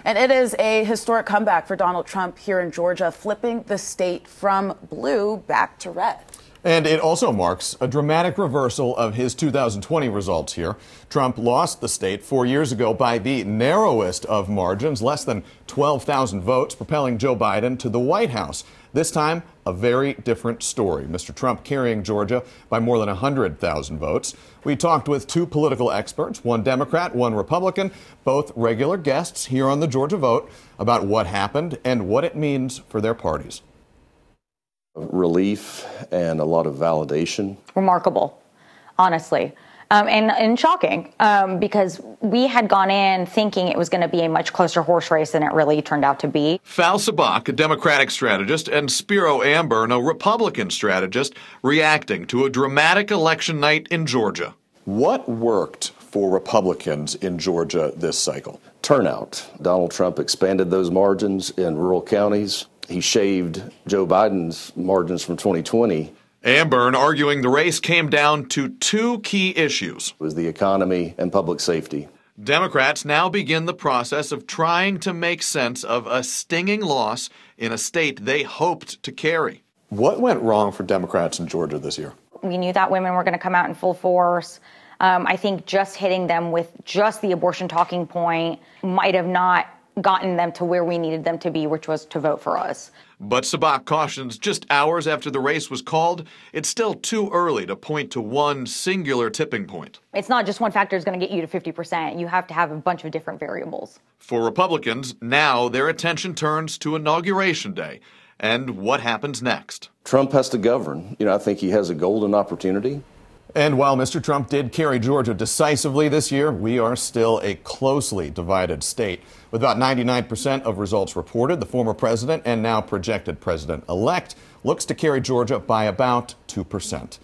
And it is a historic comeback for Donald Trump here in Georgia, flipping the state from blue back to red. And it also marks a dramatic reversal of his 2020 results here. Trump lost the state 4 years ago by the narrowest of margins, less than 12,000 votes, propelling Joe Biden to the White House. This time, a very different story. Mr. Trump carrying Georgia by more than 100,000 votes. We talked with two political experts, one Democrat, one Republican, both regular guests here on the Georgia Vote, about what happened and what it means for their parties. Relief and a lot of validation. Remarkable, honestly, and shocking, because we had gone in thinking it was going to be a much closer horse race than it really turned out to be. Fal Sabak, a Democratic strategist, and Spiro Amburn, a Republican strategist, reacting to a dramatic election night in Georgia. What worked for Republicans in Georgia this cycle? Turnout. Donald Trump expanded those margins in rural counties. He shaved Joe Biden's margins from 2020. Amburn arguing the race came down to two key issues. It was the economy and public safety. Democrats now begin the process of trying to make sense of a stinging loss in a state they hoped to carry. What went wrong for Democrats in Georgia this year? We knew that women were going to come out in full force. I think just hitting them with just the abortion talking point might have not gotten them to where we needed them to be, which was to vote for us. But Sabak cautions just hours after the race was called, it's still too early to point to one singular tipping point. It's not just one factor is going to get you to 50%. You have to have a bunch of different variables. For Republicans, now their attention turns to Inauguration Day and what happens next. Trump has to govern. I think he has a golden opportunity. And while Mr. Trump did carry Georgia decisively this year, we are still a closely divided state. With about 99% of results reported, the former president and now projected president-elect looks to carry Georgia by about 2%.